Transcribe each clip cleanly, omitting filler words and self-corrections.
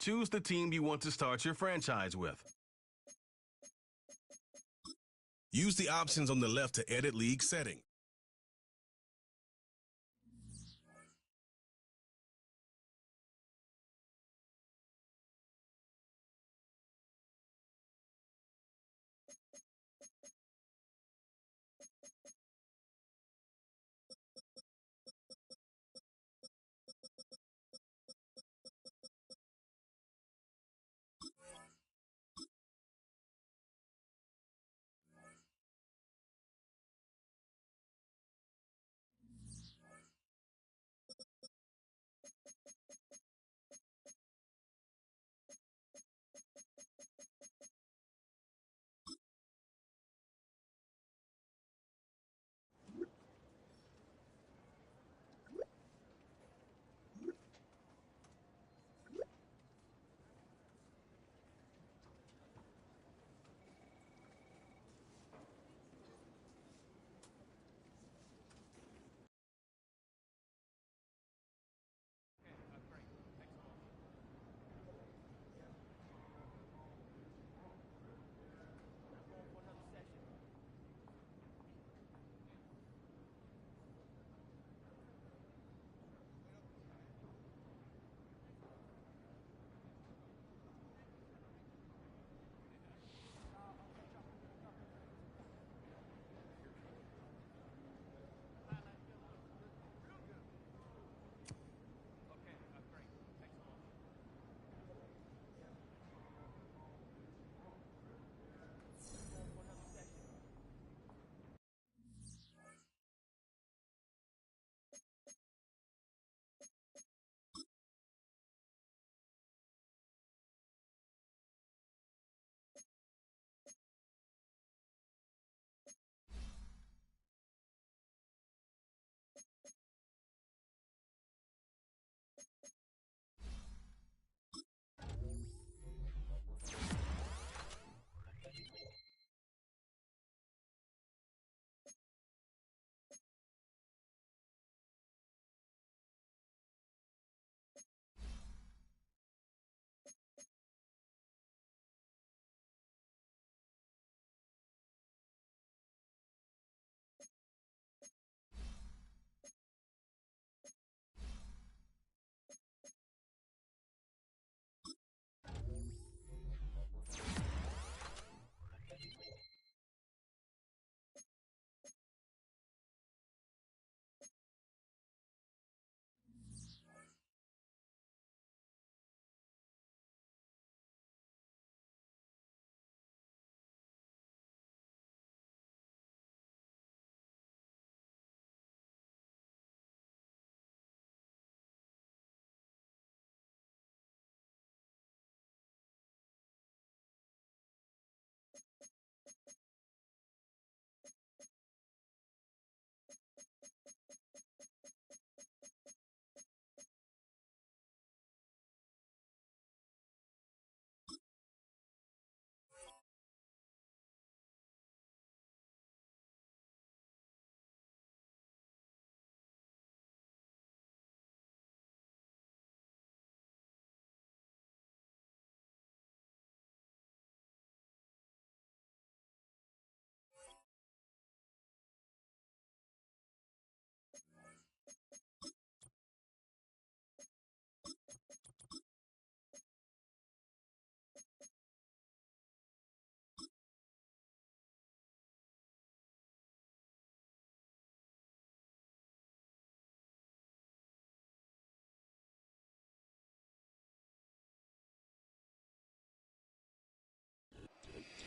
choose the team you want to start your franchise with. Use the options on the left to edit league setting.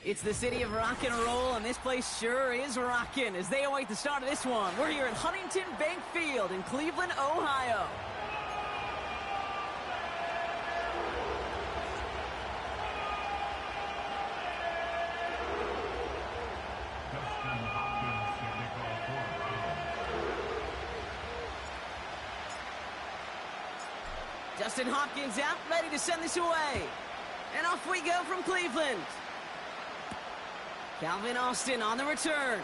It's the city of rock and roll, and this place sure is rockin' as they await the start of this one. We're here at Huntington Bank Field in Cleveland, Ohio. Justin Hopkins out, ready to send this away. And off we go from Cleveland. Calvin Austin on the return.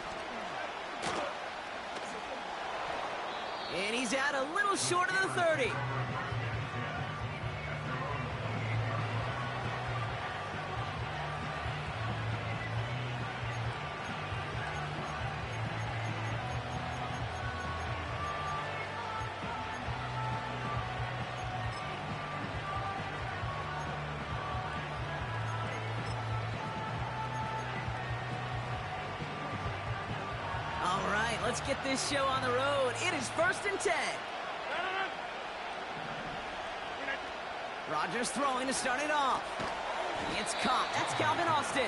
And he's out a little short of the 30. let's get this show on the road. It is 1st and 10. Rodgers throwing to start it off. It's caught. That's Calvin Austin.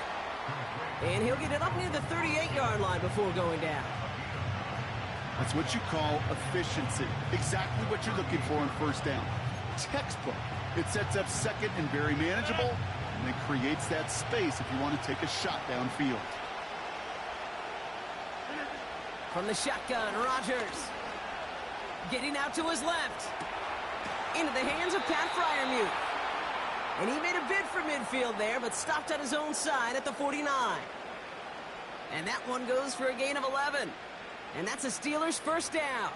And he'll get it up near the 38-yard line before going down. That's what you call efficiency. Exactly what you're looking for on 1st down. Textbook. It sets up 2nd and very manageable, and it creates that space if you want to take a shot downfield. From the shotgun, Rodgers. Getting out to his left. Into the hands of Pat Freiermuth. And he made a bid for midfield there, but stopped on his own side at the 49. And that one goes for a gain of 11. And that's a Steelers 1st down.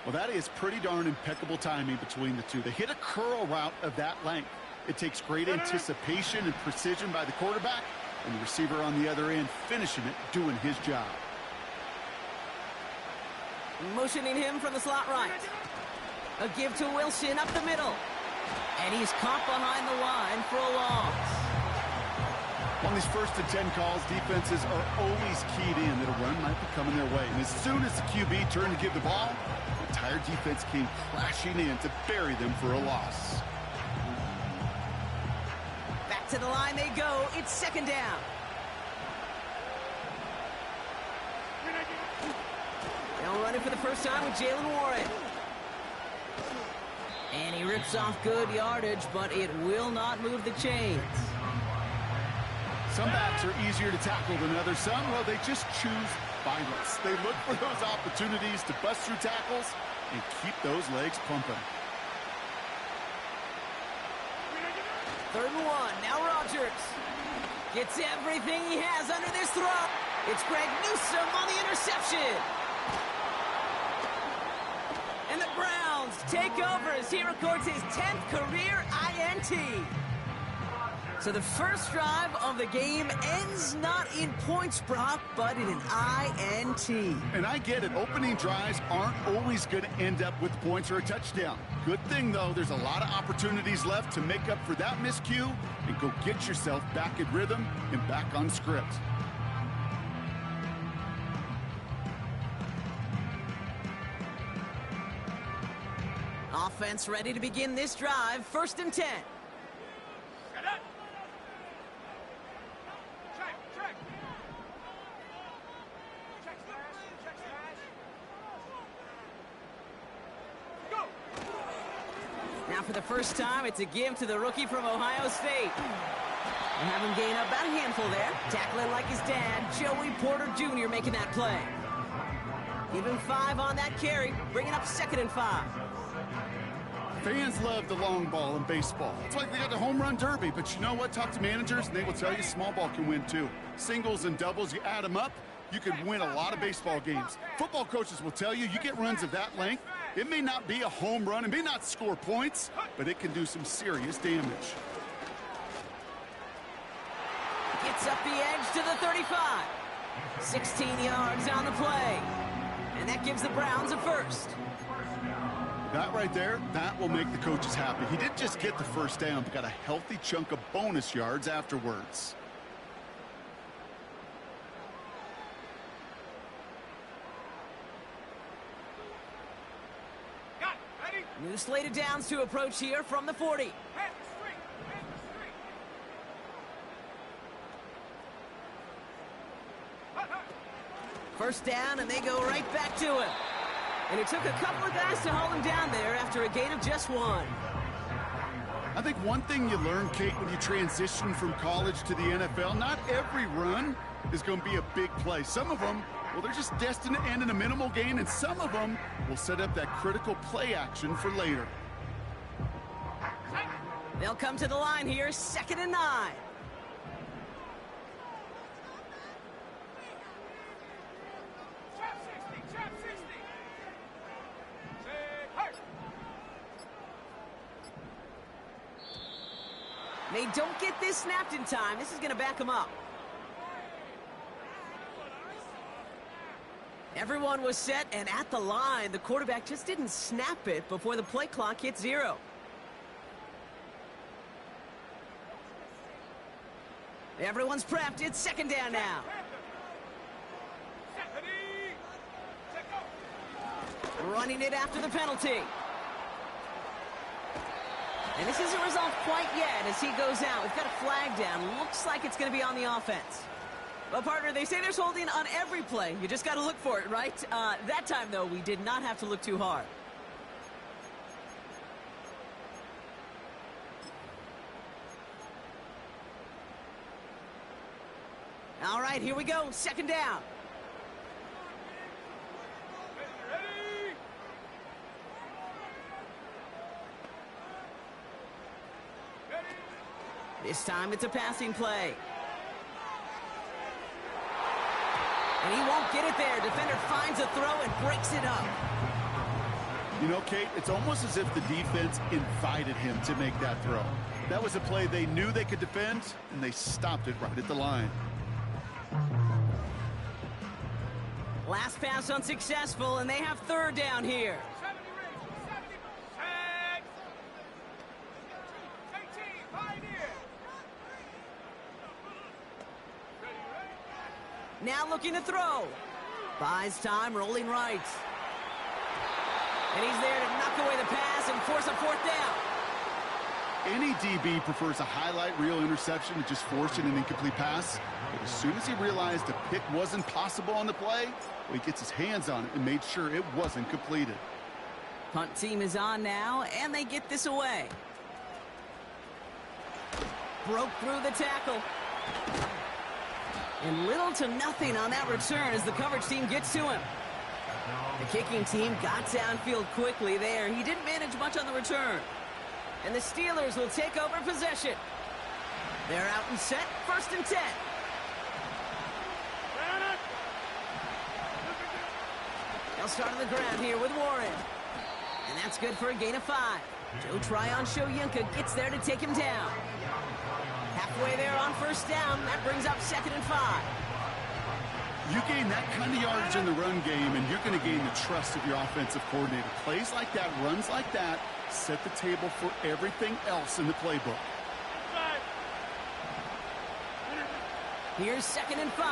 Well, that is pretty darn impeccable timing between the two. They hit a curl route of that length. It takes great anticipation and precision by the quarterback, and the receiver on the other end finishing it, doing his job. Motioning him from the slot right. A give to Wilson up the middle. And he's caught behind the line for a loss. On these 1st and 10 calls, defenses are always keyed in that a run might be coming their way. And as soon as the QB turned to give the ball, the entire defense came crashing in to bury them for a loss. Back to the line they go. It's 2nd down. Now running for the first time with Jalen Warren. And he rips off good yardage, but it will not move the chains. Some backs are easier to tackle than others. Some, well, they just choose violence. They look for those opportunities to bust through tackles and keep those legs pumping. 3rd and 1. Now Rodgers gets everything he has under this throw. It's Greg Newsome on the interception. And the Browns take over as he records his 10th career INT. So the first drive of the game ends not in points, Brock, but in an INT. And I get it. Opening drives aren't always going to end up with points or a touchdown. Good thing, though, there's a lot of opportunities left to make up for that miscue and go get yourself back in rhythm and back on script. Offense ready to begin this drive. 1st and 10. Now for the first time, it's a give to the rookie from Ohio State. And have him gain about a handful there. Tackling like his dad, Joey Porter Jr. making that play. Give him 5 on that carry, bringing up 2nd and 5. Fans love the long ball in baseball. It's like they got the home run derby, but you know what? Talk to managers, and they will tell you small ball can win too. Singles and doubles, you add them up, you could win a lot of baseball games. Football coaches will tell you, you get runs of that length, it may not be a home run, it may not score points, but it can do some serious damage. Gets up the edge to the 35. 16 yards on the play. And that gives the Browns a 1st. That right there, that will make the coaches happy. He didn't just get the 1st down, but got a healthy chunk of bonus yards afterwards. New slate of downs to approach here from the 40. First down, and they go right back to him. And it took a couple of guys to hold him down there after a gain of just 1. I think one thing you learn, Kate, when you transition from college to the NFL, not every run is going to be a big play. Some of them, well, they're just destined to end in a minimal gain, and some of them will set up that critical play action for later. They'll come to the line here, 2nd and 9. They don't get this snapped in time. This is going to back them up. Everyone was set and at the line. The quarterback just didn't snap it before the play clock hit 0. Everyone's prepped. It's 2nd down now. Running it after the penalty. And this isn't resolved quite yet as he goes out. We've got a flag down. Looks like it's going to be on the offense. Well, partner, they say there's holding on every play. You just got to look for it, right? That time, though, we did not have to look too hard. All right, here we go. Second down. This time it's a passing play. And he won't get it there. Defender finds a throw and breaks it up. You know, Kate, it's almost as if the defense invited him to make that throw. That was a play they knew they could defend, and they stopped it right at the line. Last pass unsuccessful, and they have third down here. Now looking to throw. Buys time, rolling right. And he's there to knock away the pass and force a fourth down. Any DB prefers a highlight reel interception to just forcing an incomplete pass. But as soon as he realized a pick wasn't possible on the play, well, he gets his hands on it and made sure it wasn't completed. Punt team is on now, and they get this away. Broke through the tackle. And little to nothing on that return as the coverage team gets to him. The kicking team got downfield quickly there. He didn't manage much on the return. And the Steelers will take over possession. They're out and set, 1st and 10. They'll start on the ground here with Warren. And that's good for a gain of 5. Joe Tryon-Shoyinka gets there to take him down. Halfway there on 1st down. That brings up 2nd and 5. You gain that kind of yardage in the run game, and you're going to gain the trust of your offensive coordinator. Plays like that, runs like that, set the table for everything else in the playbook. Here's 2nd and 5.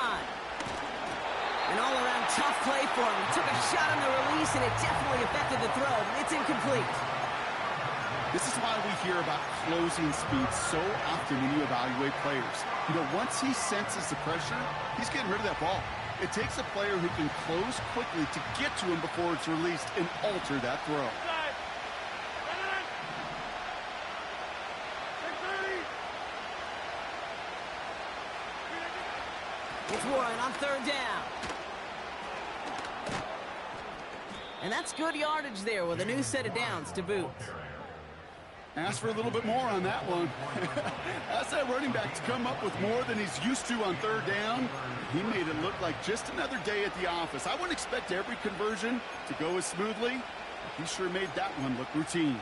An all-around tough play for him. He took a shot on the release, and it definitely affected the throw. It's incomplete. This is why we hear about closing speed so often when you evaluate players. You know, once he senses the pressure, he's getting rid of that ball. It takes a player who can close quickly to get to him before it's released and alter that throw. It's Warren on 3rd down. And that's good yardage there with a new set of downs to boot. Ask for a little bit more on that one. Ask that running back to come up with more than he's used to on 3rd down. He made it look like just another day at the office. I wouldn't expect every conversion to go as smoothly. He sure made that one look routine.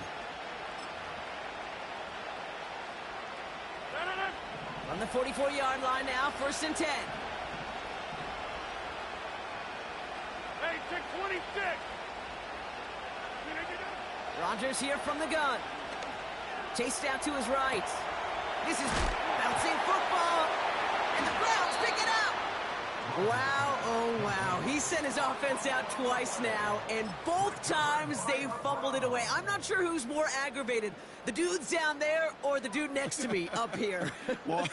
On the 44-yard line now, 1st and 10. Hey, check 26. Rodgers here from the gun. Chased out to his right. This is bouncing football. And the Browns pick it up. Wow, oh wow. He sent his offense out twice now, and both times they fumbled it away. I'm not sure who's more aggravated, the dudes down there or the dude next to me up here. Well,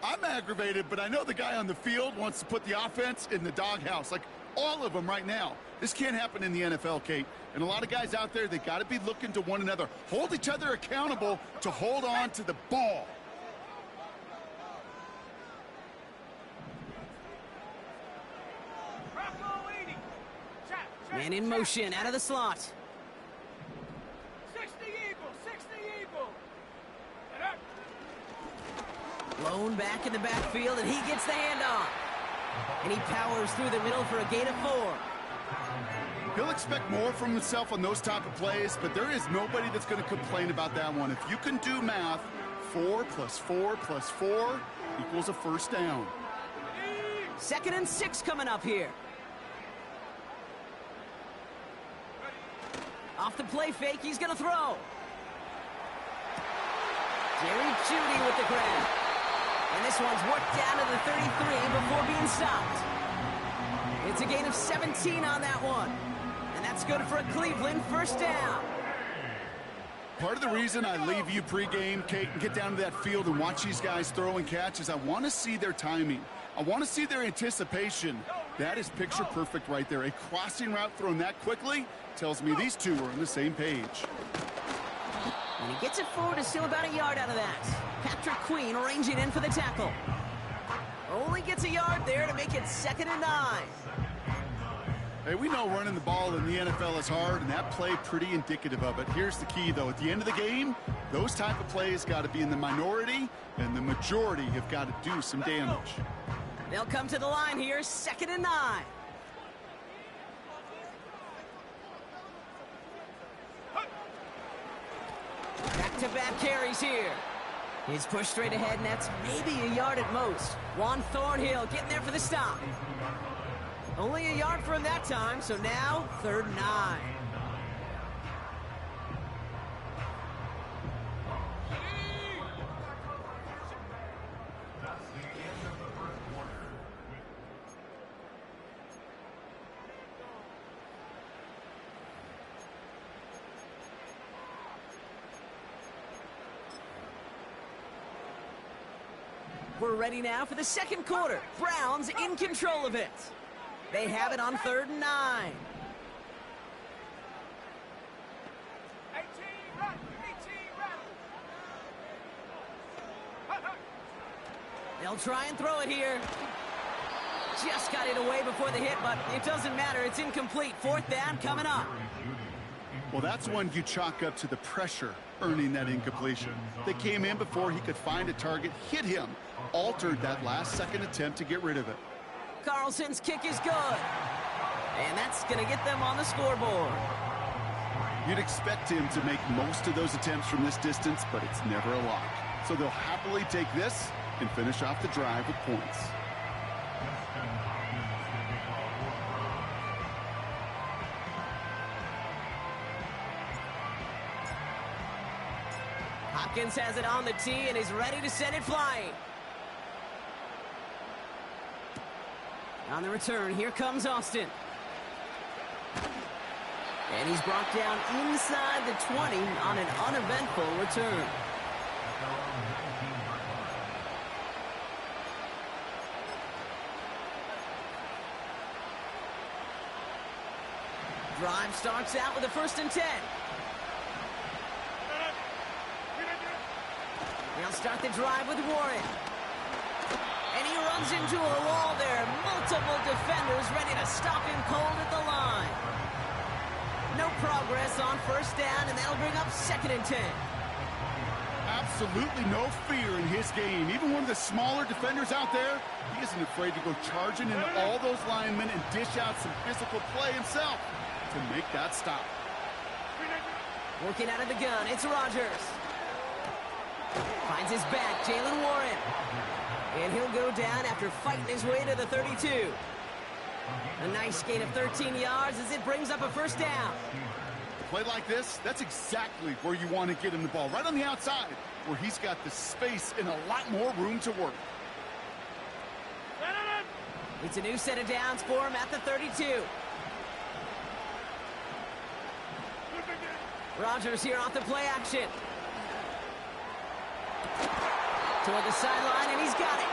I'm aggravated, but I know the guy on the field wants to put the offense in the doghouse. Like all of them right now. This can't happen in the NFL, Kate. And a lot of guys out there, they got to be looking to one another. Hold each other accountable to hold on to the ball. Man in motion, out of the slot. 60 Eagle, 60 Eagle. Blown back in the backfield, and he gets the handoff. And he powers through the middle for a gain of 4. He'll expect more from himself on those type of plays, but there is nobody that's going to complain about that one. If you can do math, 4 plus 4 plus 4 equals a 1st down. 2nd and 6 coming up here. Off the play fake, he's going to throw. Jerry Jeudy with the grab. And this one's worked down to the 33 before being stopped. It's a gain of 17 on that one. And that's That's good for a Cleveland first down. Part of the reason I leave you pregame, Kate, and get down to that field and watch these guys throw and catch is I want to see their timing. I want to see their anticipation. That is picture perfect right there. A crossing route thrown that quickly tells me these two are on the same page. And he gets it forward to still about a yard out of that. Patrick Queen ranging in for the tackle. Only gets a yard there to make it 2nd and 9. Hey, we know running the ball in the NFL is hard, and that play pretty indicative of it. Here's the key, though. At the end of the game, those type of plays got to be in the minority, and the majority have got to do some damage. They'll come to the line here, 2nd and 9. Back-to-back carries here. He's pushed straight ahead, and that's maybe a yard at most. Juan Thornhill getting there for the stop. Only a yard for him that time, so now 3rd and 9. We're ready now for the 2nd quarter. Browns in control of it. They have it on 3rd and 9. 18 They'll try and throw it here. Just got it away before the hit, but it doesn't matter. It's incomplete. 4th down coming up. Well, that's one you chalk up to the pressure earning that incompletion. They came in before he could find a target, hit him, altered that last-second attempt to get rid of it. Carlson's kick is good. And that's going to get them on the scoreboard. You'd expect him to make most of those attempts from this distance, but it's never a lock. So they'll happily take this and finish off the drive with points. Hopkins has it on the tee and is ready to send it flying. On the return, here comes Austin. And he's brought down inside the 20 on an uneventful return. Drive starts out with a 1st and 10. They'll start the drive with Warren. And he runs into a wall there. Multiple defenders ready to stop him cold at the line. No progress on 1st down, and that'll bring up 2nd and 10. Absolutely no fear in his game. Even one of the smaller defenders out there, he isn't afraid to go charging into all those linemen and dish out some physical play himself to make that stop. Working out of the gun, it's Rodgers. Finds his back, Jalen Warren. And he'll go down after fighting his way to the 32. A nice gain of 13 yards as it brings up a 1st down. A play like this, that's exactly where you want to get him the ball, right on the outside, where he's got the space and a lot more room to work. It's a new set of downs for him at the 32. Rodgers here off the play action. Toward the sideline, and he's got it.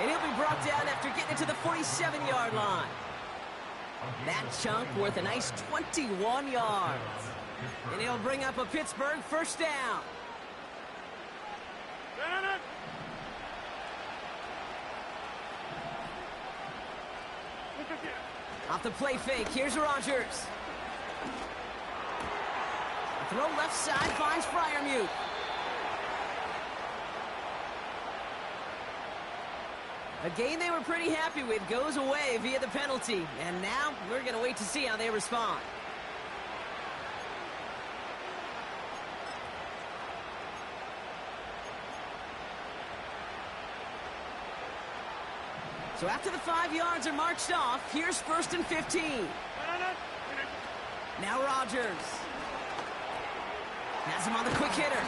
And he'll be brought down after getting it to the 47-yard line. That chunk worth a nice 21 yards. And he'll bring up a Pittsburgh 1st down. Off the play fake, here's Rodgers. Throw left side finds Freiermuth. A game they were pretty happy with goes away via the penalty. And now we're going to wait to see how they respond. So after the 5 yards are marched off, here's 1st and 15. Now Rodgers. Has him on the quick hitter.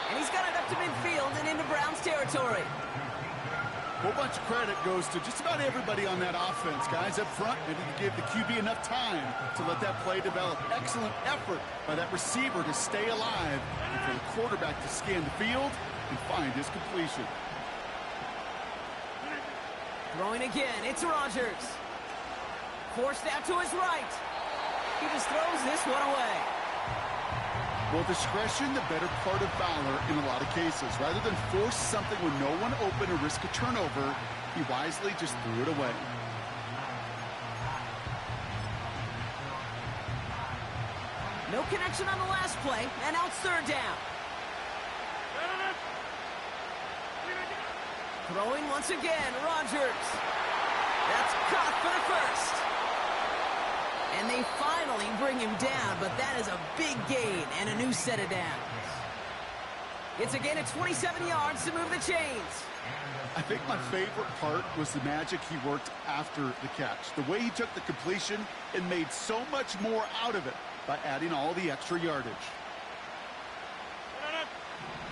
And he's got it up to midfield and into Browns territory. A whole bunch of credit goes to just about everybody on that offense. Guys up front, they didn't give the QB enough time to let that play develop. Excellent effort by that receiver to stay alive and for the quarterback to scan the field and find his completion. Throwing again, it's Rodgers. Forced out to his right. He just throws this one away. Well, discretion, the better part of valor in a lot of cases. Rather than force something with no one open or risk a turnover, he wisely just threw it away. No connection on the last play, and now it's third down. Throwing once again, Rodgers. That's caught for the first. And they finally bring him down, but that is a big gain and a new set of downs. It's a gain of 27 yards to move the chains. I think my favorite part was the magic he worked after the catch. The way he took the completion and made so much more out of it by adding all the extra yardage.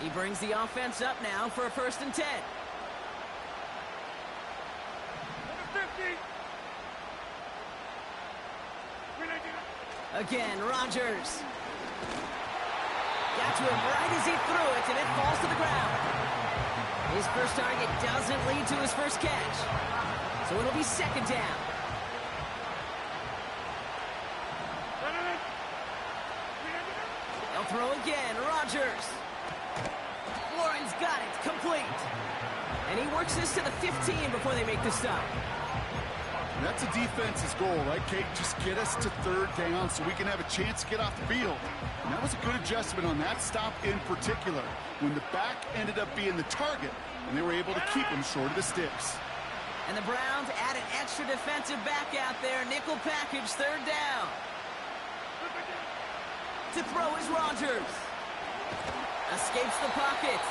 He brings the offense up now for a 1st and 10. Again, Rodgers. Got to him right as he threw it, and it falls to the ground. His first target doesn't lead to his first catch, so it'll be 2nd down. They'll throw again, Rodgers. Warren's got it, complete. And he works this to the 15 before they make the stop. That's a defense's goal, right, Kate? Just get us to 3rd down so we can have a chance to get off the field. And that was a good adjustment on that stop in particular, when the back ended up being the target, and they were able to keep him short of the sticks. And the Browns add an extra defensive back out there. Nickel package, 3rd down. To throw is Rodgers. Escapes the pocket.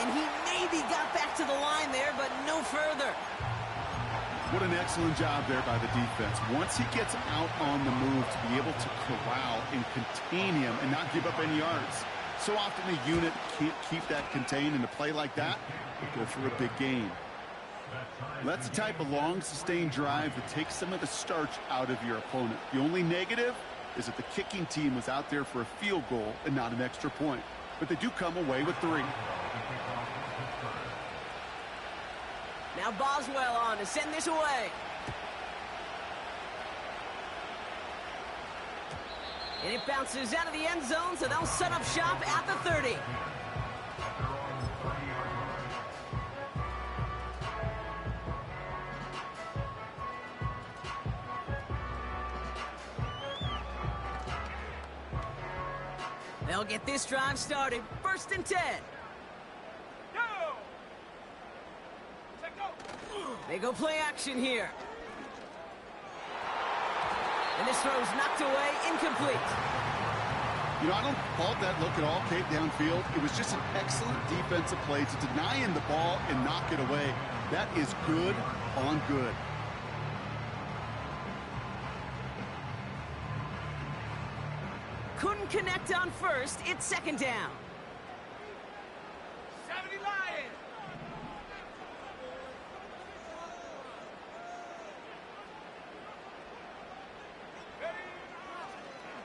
And he maybe got back to the line there, but no further. What an excellent job there by the defense. Once he gets out on the move, to be able to corral and contain him and not give up any yards. So often the unit can't keep that contained, and a play like that will go for a big gain. That's the type of long, sustained drive that takes some of the starch out of your opponent. The only negative is that the kicking team was out there for a field goal and not an extra point. But they do come away with 3. Now Boswell on to send this away. And it bounces out of the end zone, so they'll set up shop at the 30. They'll get this drive started. 1st and 10. They go play action here. And this throw's knocked away, incomplete. You know, I don't fault that look at all, Kate, downfield. It was just an excellent defensive play to deny him the ball and knock it away. That is good on good. Couldn't connect on 1st. It's 2nd down. 70 Lions.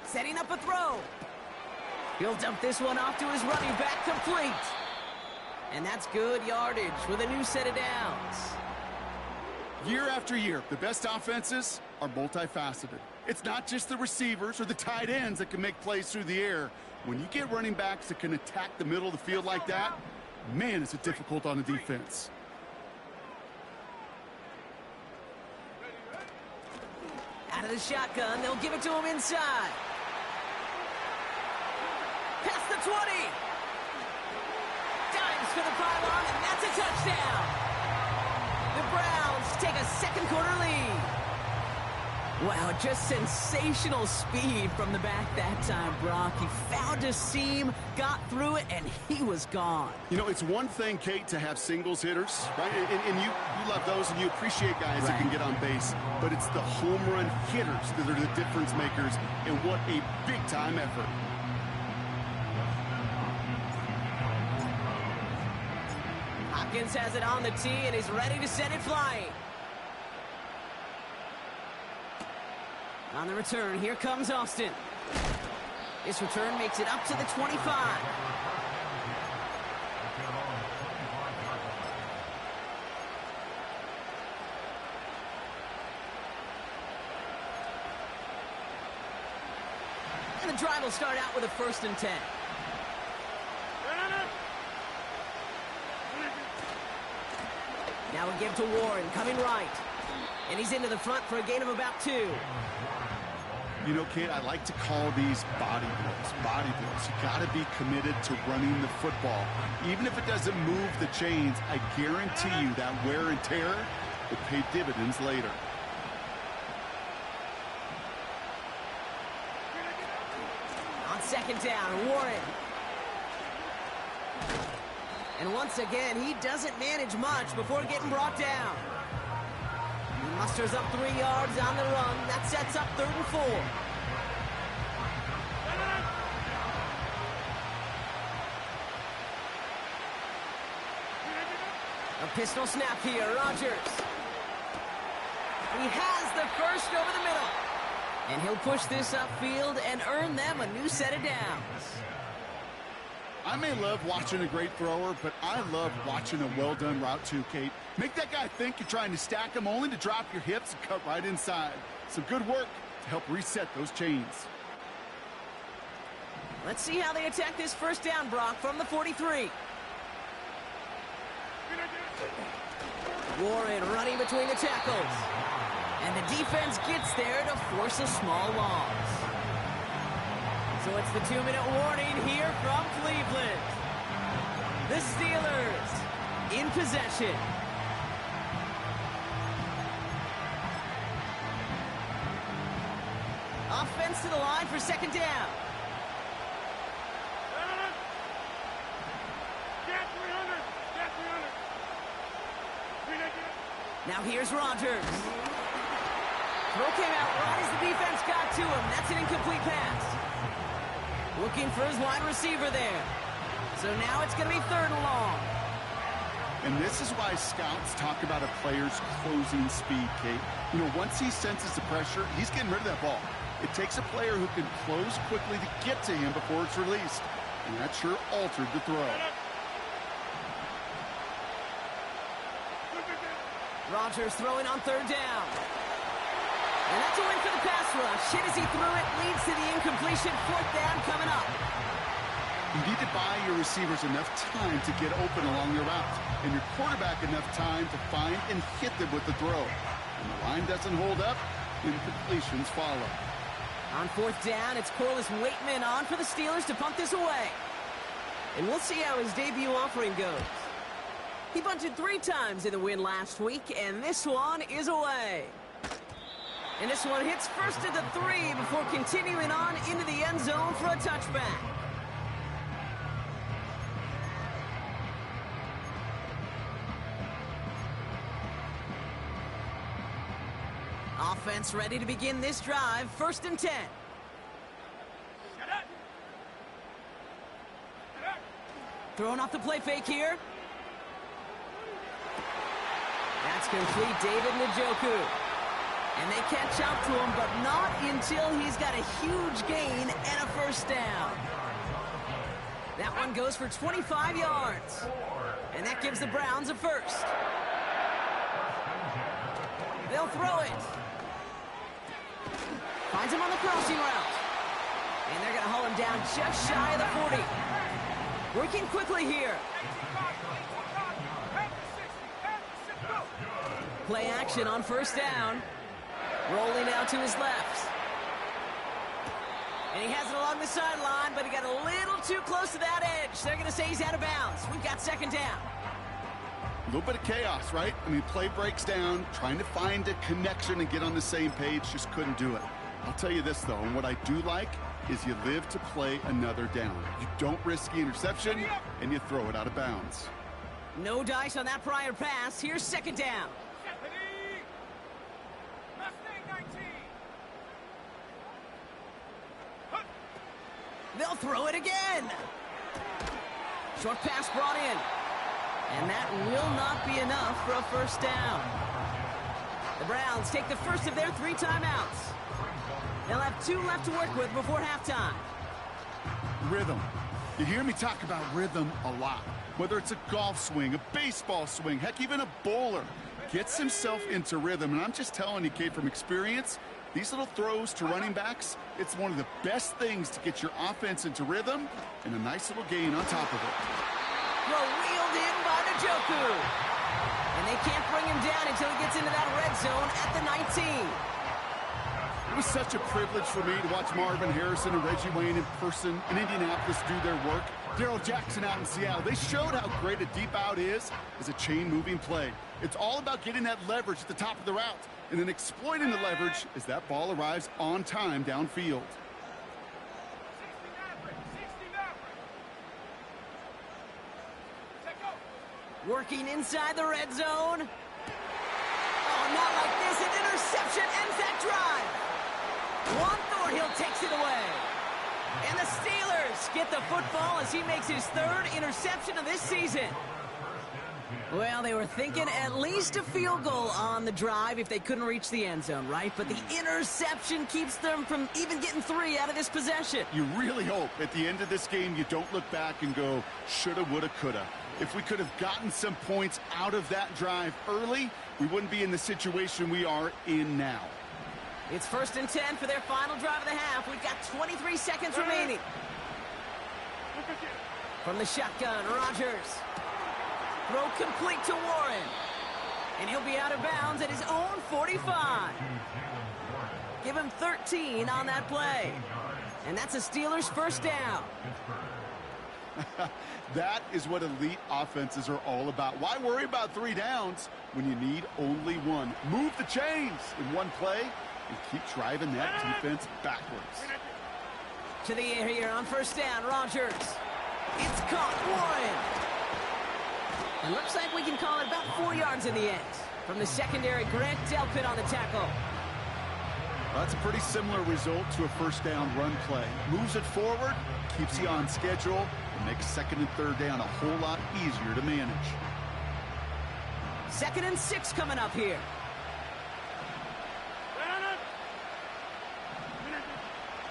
Setting up a throw. He'll dump this one off to his running back, complete. And that's good yardage with a new set of downs. Year after year, the best offenses are multifaceted. It's not just the receivers or the tight ends that can make plays through the air. When you get running backs that can attack the middle of the field like that, man, is it difficult on the defense. Out of the shotgun, they'll give it to him inside. Past the 20. Dives for the pylon, and that's a touchdown. The Browns take a 2nd quarter lead. Wow, just sensational speed from the back that time, Brock. He found a seam, got through it, and he was gone. You know, it's one thing, Kate, to have singles hitters, right? And you love those, and you appreciate guys that can get on base. But it's the home run hitters that are the difference makers, and what a big-time effort. Hawkins has it on the tee, and he's ready to send it flying. On the return, here comes Austin. This return makes it up to the 25. And the drive will start out with a 1st and 10. Now we give to Warren, coming right. And he's into the front for a gain of about 2. You know, Kate, I like to call these body blows. Body blows. You got to be committed to running the football. Even if it doesn't move the chains, I guarantee you that wear and tear will pay dividends later. On 2nd down, Warren. And once again, he doesn't manage much before getting brought down. He musters up 3 yards on the run. That sets up 3rd and 4. A pistol snap here, Rodgers. He has the first over the middle. And he'll push this upfield and earn them a new set of downs. I may love watching a great thrower, but I love watching a well-done route too, Kate. Make that guy think you're trying to stack him only to drop your hips and cut right inside. Some good work to help reset those chains. Let's see how they attack this 1st down, Brock, from the 43. Warren running between the tackles. And the defense gets there to force a small loss. So it's the 2-minute warning here from Cleveland. The Steelers in possession. Offense to the line for 2nd down. Now here's Rodgers. Throw came out right as the defense got to him. That's an incomplete pass. Looking for his wide receiver there. So now it's going to be 3rd and long. And this is why scouts talk about a player's closing speed, Kate. You know, once he senses the pressure, he's getting rid of that ball. It takes a player who can close quickly to get to him before it's released. And that sure altered the throw. Rodgers throwing on 3rd down. And that's a win for the pass rush. Hit as he threw it, leads to the incompletion. 4th down coming up. You need to buy your receivers enough time to get open along your route, and your quarterback enough time to find and hit them with the throw. When the line doesn't hold up, incompletions follow. On 4th down, it's Corliss Waitman on for the Steelers to punt this away. And we'll see how his debut offering goes. He bunted 3 times in the win last week, and this one is away. And this one hits first at the 3 before continuing on into the end zone for a touchback. Offense ready to begin this drive. 1st and 10. Throwing off the play fake here. That's complete, David Njoku. And they catch up to him, but not until he's got a huge gain and a 1st down. That one goes for 25 yards. And that gives the Browns a 1st. They'll throw it. Finds him on the crossing route. And they're going to haul him down just shy of the 40. Working quickly here. Play action on 1st down. Rolling out to his left. And he has it along the sideline, but he got a little too close to that edge. They're going to say he's out of bounds. We've got 2nd down. A little bit of chaos, right? I mean, play breaks down, trying to find a connection and get on the same page, just couldn't do it. I'll tell you this, though, and what I do like is you live to play another down. You don't risk the interception, and you throw it out of bounds. No dice on that prior pass. Here's 2nd down. They'll throw it again. Short pass brought in. And that will not be enough for a first down. The Browns take the first of their 3 timeouts. They'll have 2 left to work with before halftime. Rhythm. You hear me talk about rhythm a lot. Whether it's a golf swing, a baseball swing, heck, even a bowler gets himself into rhythm. And I'm just telling you, Kate, from experience, these little throws to running backs, it's one of the best things to get your offense into rhythm and a nice little gain on top of it. Throw wheeled in by the Joku. And they can't bring him down until he gets into that red zone at the 19. It was such a privilege for me to watch Marvin Harrison and Reggie Wayne in person in Indianapolis do their work. Darrell Jackson out in Seattle. They showed how great a deep out is as a chain-moving play. It's all about getting that leverage at the top of the route and then exploiting the leverage as that ball arrives on time downfield. Working inside the red zone. Oh, not like this. An interception ends that drive. Juan Thornhill takes it away. And the Steelers get the football as he makes his 3rd interception of this season. Well, they were thinking at least a field goal on the drive if they couldn't reach the end zone, right? But the interception keeps them from even getting 3 out of this possession. You really hope at the end of this game you don't look back and go, shoulda, woulda, coulda. If we could have gotten some points out of that drive early, we wouldn't be in the situation we are in now. It's 1st and 10 for their final drive of the half. We've got 23 seconds remaining. From the shotgun, Rodgers. Throw complete to Warren. And he'll be out of bounds at his own 45. Give him 13 on that play. And that's a Steelers first down. That is what elite offenses are all about. Why worry about 3 downs when you need only 1? Move the chains in one play and keep driving that defense backwards. To the air here on first down, Rodgers. It's caught, Warren. It looks like we can call it about 4 yards in the end. From the secondary, Grant Delpit on the tackle. Well, that's a pretty similar result to a first down run play. Moves it forward, keeps you on schedule, and makes 2nd and 3rd down a whole lot easier to manage. 2nd and 6 coming up here.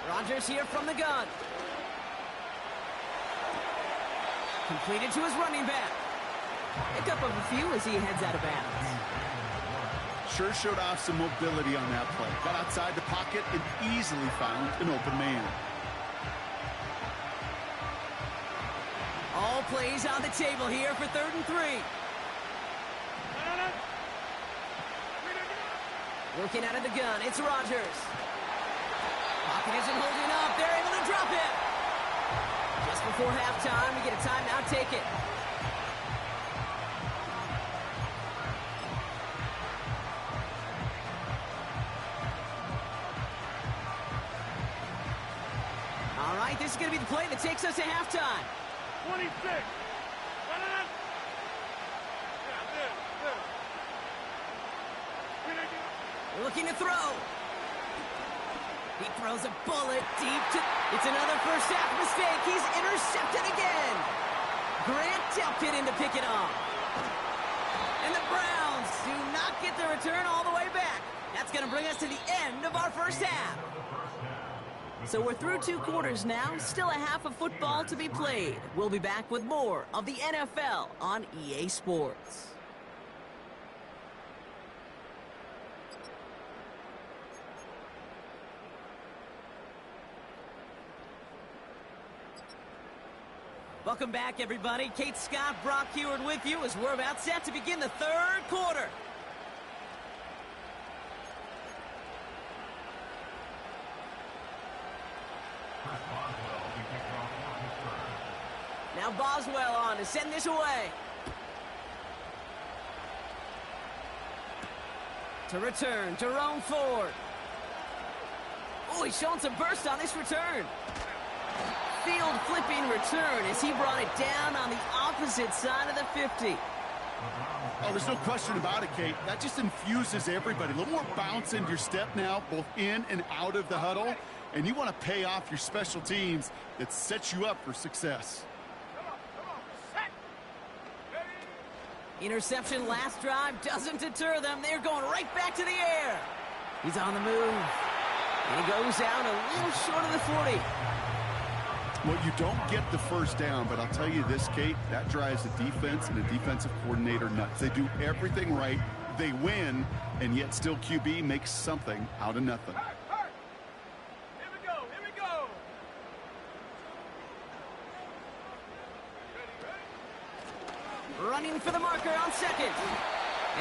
Rodgers here from the gun. Completed to his running back. Pick up of a few as he heads out of bounds. Sure showed off some mobility on that play. Got outside the pocket and easily found an open man. All plays on the table here for 3rd and 3. Working out of the gun, it's Rodgers. Pocket isn't holding up. They're able to drop it. Just before halftime, we get a timeout. Take it. All right, this is going to be the play that takes us to halftime. 26. Looking to throw. He throws a bullet deep to... It's another first half mistake. He's intercepted again. Grant Delpit in to pick it off. And the Browns do not get the return all the way back. That's going to bring us to the end of our first half. So we're through 2 quarters now. Still a half of football to be played. We'll be back with more of the NFL on EA Sports. Welcome back, everybody. Kate Scott, Brock Heward with you as we're about set to begin the 3rd quarter. Now Boswell on to send this away. To return, Jerome Ford. Oh, he's showing some burst on this return. Field flipping return as he brought it down on the opposite side of the 50. Oh, there's no question about it, Kate. That just infuses everybody. A little more bounce in your step now, both in and out of the huddle. And you want to pay off your special teams that sets you up for success. Interception last drive doesn't deter them. They're going right back to the air. He's on the move. And he goes down a little short of the 40. Well, you don't get the first down, but I'll tell you this, Kate, that drives the defense and the defensive coordinator nuts. They do everything right. They win, and yet still QB makes something out of nothing. Here we go. Here we go. Ready? Running for the marker on second.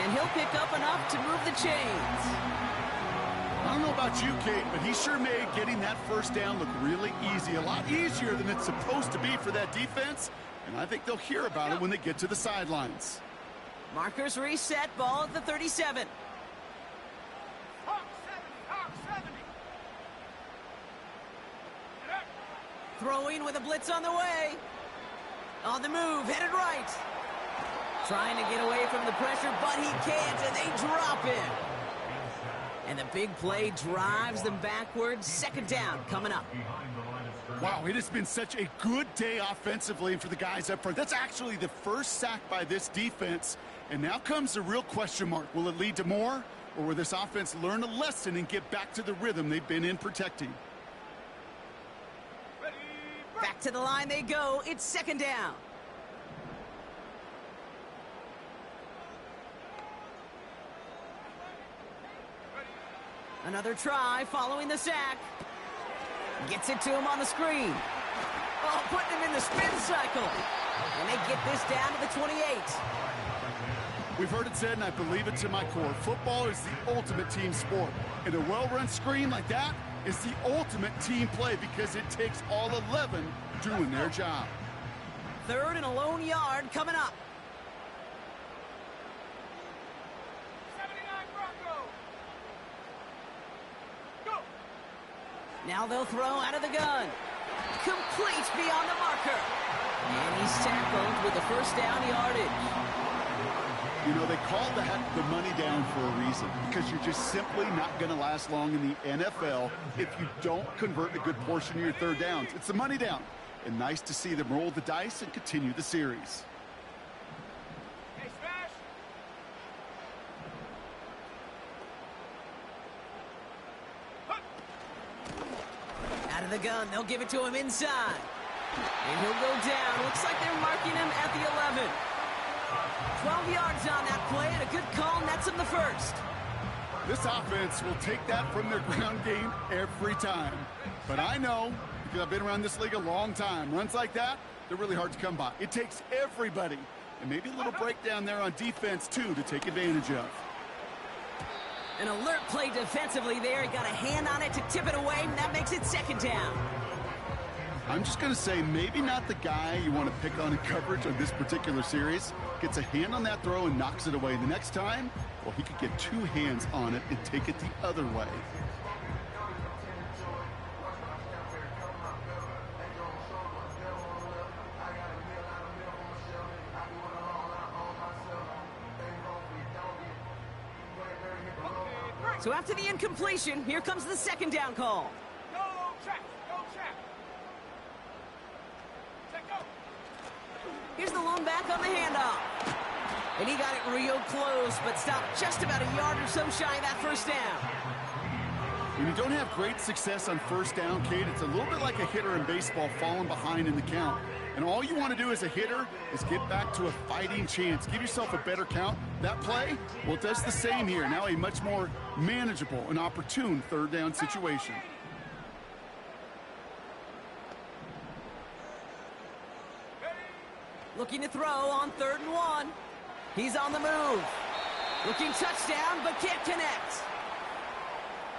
And he'll pick up enough to move the chains. I don't know about you, Kate, but he sure made getting that first down look really easy. A lot easier than it's supposed to be for that defense. And I think they'll hear about it when they get to the sidelines. Markers reset, ball at the 37. Hawk 70. Get up. Throwing with a blitz on the way. On the move, headed right. Trying to get away from the pressure, but he can't, and they drop it. And the big play drives them backwards. Second down coming up. Wow, it has been such a good day offensively for the guys up front. That's actually the first sack by this defense. And now comes the real question mark. Will it lead to more? Or will this offense learn a lesson and get back to the rhythm they've been in protecting? Ready? Back to the line they go. It's second down. Another try following the sack. Gets it to him on the screen. Oh, putting him in the spin cycle. And they get this down to the 28. We've heard it said, and I believe it to my core, football is the ultimate team sport. And a well-run screen like that is the ultimate team play because it takes all 11 doing their job. Third and a lone yard coming up. 79 Bronco. Go. Now they'll throw out of the gun. Complete beyond the marker. And he's tackled with the first down yardage. You know, they call that the money down for a reason because you're just simply not going to last long in the NFL if you don't convert a good portion of your third downs. It's the money down. And nice to see them roll the dice and continue the series. Hey, smash. Out of the gun, they'll give it to him inside. And he'll go down. Looks like they're marking him at the 11. 12 yards on that play, and a good call nets him the first. This offense will take that from their ground game every time. But I know, because I've been around this league a long time, runs like that, they're really hard to come by. It takes everybody, and maybe a little breakdown there on defense, too, to take advantage of. An alert play defensively there. He got a hand on it to tip it away, and that makes it second down. I'm just going to say maybe not the guy you want to pick on in coverage on this particular series. Gets a hand on that throw and knocks it away. The next time, well, he could get two hands on it and take it the other way. So after the incompletion, here comes the second down call. Go check. Go check. Check go. Here's the lone back on the handoff. And he got it real close, but stopped just about a yard or so shy of that first down. When you don't have great success on first down, Kate, it's a little bit like a hitter in baseball falling behind in the count. And all you want to do as a hitter is get back to a fighting chance. Give yourself a better count. That play, well, it does the same here. Now a much more manageable and opportune third down situation. Looking to throw on 3rd and 1. He's on the move. Looking touchdown, but can't connect.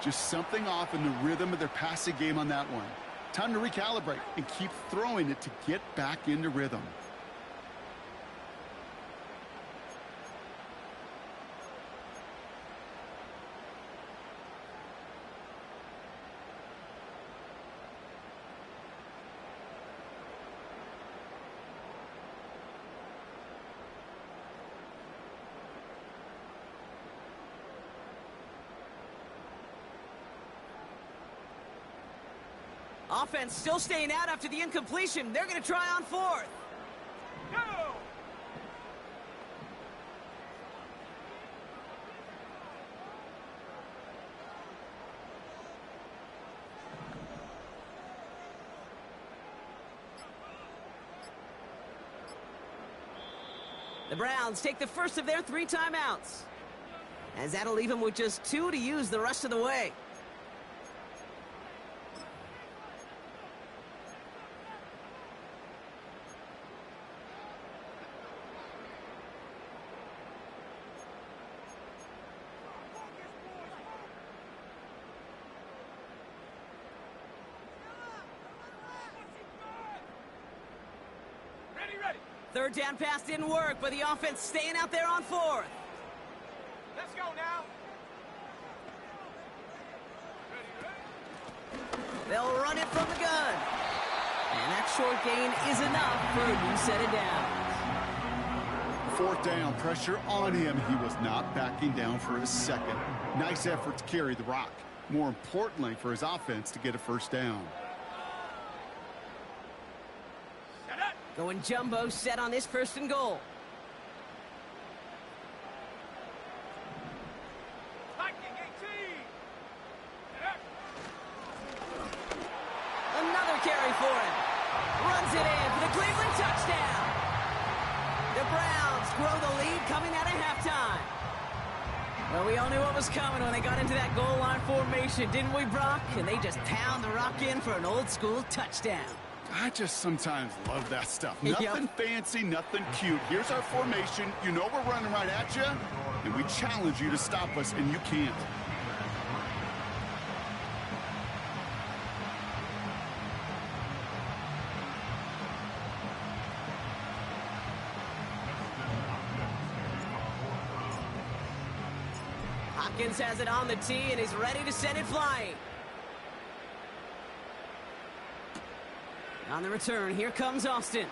Just something off in the rhythm of their passing game on that one. Time to recalibrate and keep throwing it to get back into rhythm. Offense still staying out after the incompletion. They're going to try on 4th. Go. The Browns take the first of their 3 timeouts, as that'll leave them with just 2 to use the rest of the way. Ready. Third down pass didn't work, but the offense staying out there on 4th. Let's go now. They'll run it from the gun. And that short gain is enough for a new set of downs. 4th down, pressure on him. He was not backing down for a second. Nice effort to carry the rock. More importantly, for his offense to get a 1st down. Set up. Going jumbo set on this 1st and goal. Hiking 18. Set up. Another carry for him. Runs it in for the Cleveland touchdown. The Browns grow the lead coming out of halftime. Well, we all knew what was coming when they got into that goal line formation, didn't we, Brock? And they just pound the rock in for an old school touchdown. I just sometimes love that stuff. Yep. Nothing fancy, nothing cute. Here's our formation. You know we're running right at you, and we challenge you to stop us, and you can't. Hopkins has it on the tee and is ready to send it flying. On the return, here comes Austin.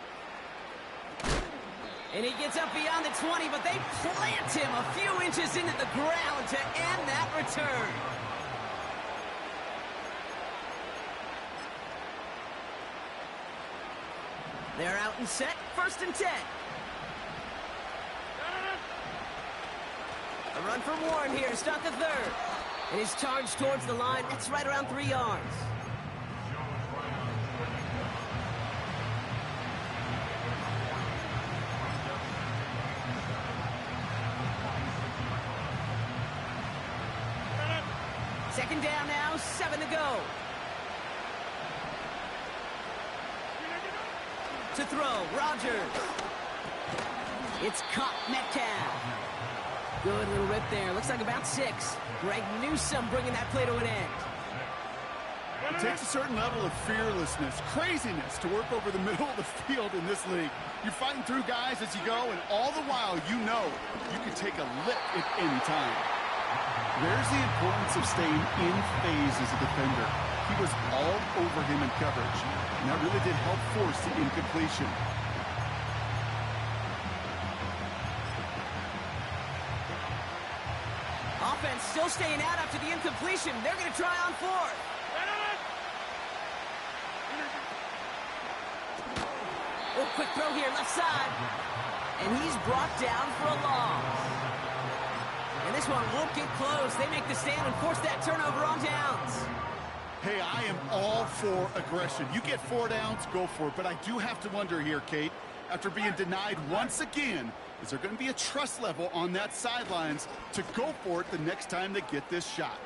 And he gets up beyond the 20, but they plant him a few inches into the ground to end that return. They're out and set, 1st and 10. A run from Warren here to start the 3rd. And his charge towards the line, that's right around 3 yards. Second down now, 7 to go. To throw, Rodgers. It's caught, Metcalf. Good little rip there. Looks like about 6. Greg Newsome bringing that play to an end. It takes a certain level of fearlessness, craziness to work over the middle of the field in this league. You're fighting through guys as you go, and all the while you know you can take a lick at any time. There's the importance of staying in phase as a defender. He was all over him in coverage, and that really did help force the incompletion. Offense still staying out after the incompletion. They're going to try on 4th. Oh, quick throw here, left side. And he's brought down for a loss. And this one won't get close. They make the stand and force that turnover on downs. Hey, I am all for aggression. You get 4 downs, go for it. But I do have to wonder here, Kate, after being denied once again, is there going to be a trust level on that sidelines to go for it the next time they get this shot?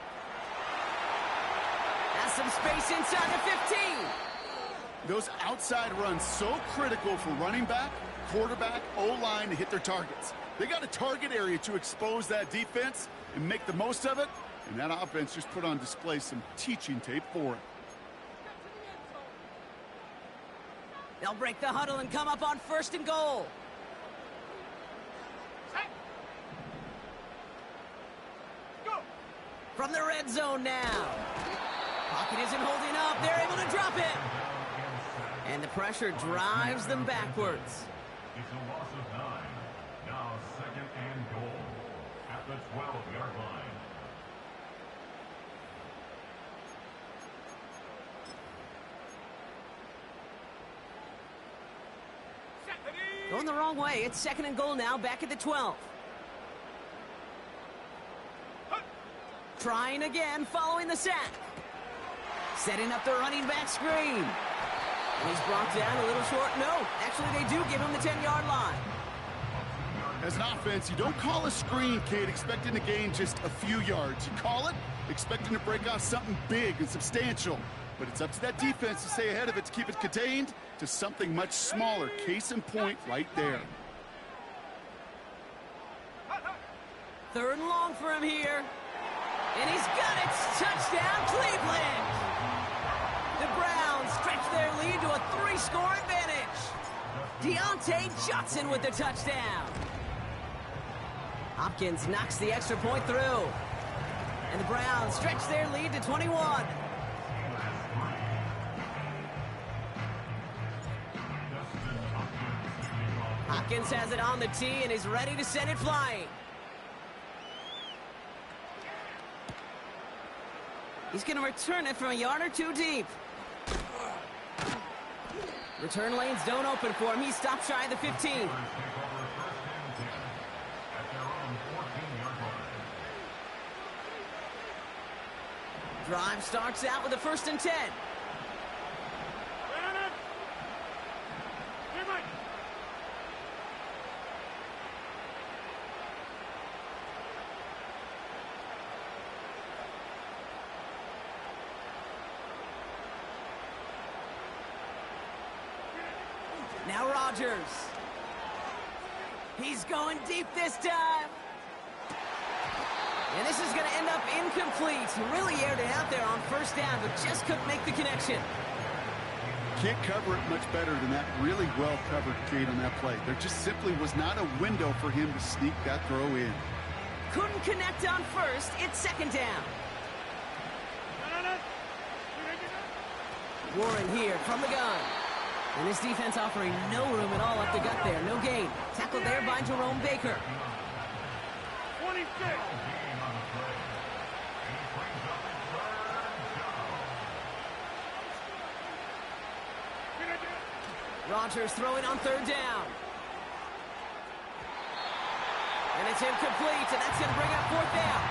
Has some space inside the 15. Those outside runs so critical for running back, quarterback, O-line to hit their targets. They got a target area to expose that defense and make the most of it, and that offense just put on display some teaching tape for it. They'll break the huddle and come up on 1st and goal. Go. From the red zone now. Pocket isn't holding up. They're able to drop it. And the pressure drives them backwards. It's a loss of 9. Now 2nd and goal at the 12-yard line. Going the wrong way. It's 2nd and goal now, back at the 12. Trying again, following the sack. Setting up the running back screen. And he's brought down a little short. No, actually they do give him the 10-yard line. As an offense, you don't call a screen, kid, expecting to gain just a few yards. You call it expecting to break off something big and substantial. But it's up to that defense to stay ahead of it, to keep it contained to something much smaller. Case in point right there. 3rd and long for him here. And he's got it. Touchdown, Cleveland. The Browns stretch their lead to a 3-score advantage. Deontay Johnson with the touchdown. Hopkins knocks the extra point through. And the Browns stretch their lead to 21. Hopkins has it on the tee and is ready to send it flying. He's going to return it from a yard or 2 deep. Return lanes don't open for him. He stops shy of the 15. Drive starts out with a 1st and 10. Now Rodgers. He's going deep this time. And this is going to end up incomplete. He really aired it out there on 1st down, but just couldn't make the connection. Can't cover it much better than that. Really well covered, Kate, on that play. There just simply was not a window for him to sneak that throw in. Couldn't connect on 1st. It's 2nd down. Warren here from the gun. And his defense offering no room at all up the gut there. No gain. Tackled there by Jerome Baker. 26. Rodgers throwing on 3rd down. And it's incomplete, and that's going to bring up 4th down.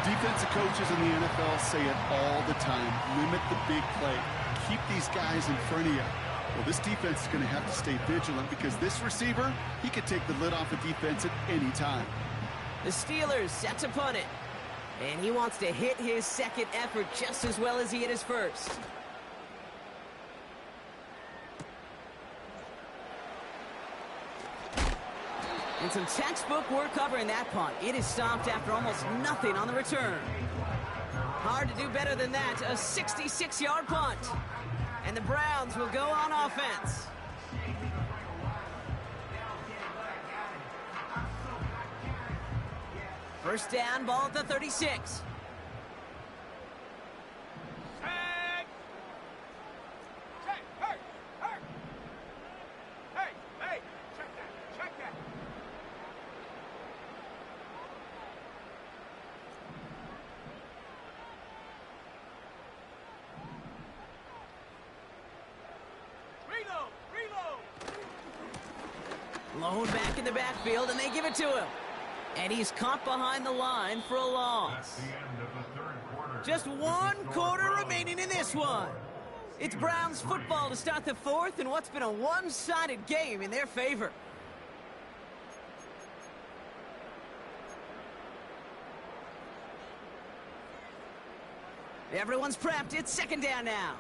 Defensive coaches in the NFL say it all the time. Limit the big play. Keep these guys in front of you. Well, this defense is going to have to stay vigilant because this receiver, he could take the lid off a defense at any time. The Steelers set to punt it. And he wants to hit his 2nd effort just as well as he hit his 1st. And some textbook work covering that punt. It is stopped after almost nothing on the return. Hard to do better than that. A 66-yard punt. And the Browns will go on offense. First down, ball at the 36. Low back in the backfield, and they give it to him. And he's caught behind the line for a loss. Just 1 quarter remaining in this one. It's Browns football to start the 4th in what's been a one-sided game in their favor. Everyone's prepped. It's 2nd down now.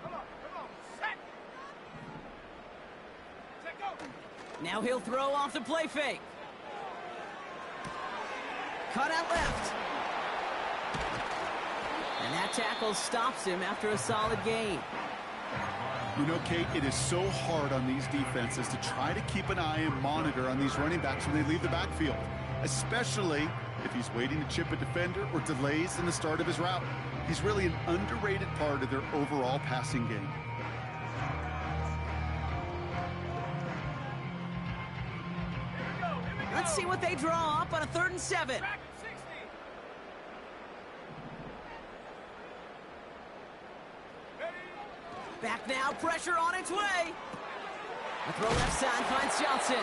Come on, set. Set, go. Now he'll throw off the play fake. Cut out left. And that tackle stops him after a solid gain. You know, Kate, it is so hard on these defenses to try to keep an eye and monitor on these running backs when they leave the backfield, especially if he's waiting to chip a defender or delays in the start of his route. He's really an underrated part of their overall passing game. Let's see what they draw up on a 3rd and 7. Back now, pressure on its way. The throw left side finds Johnson.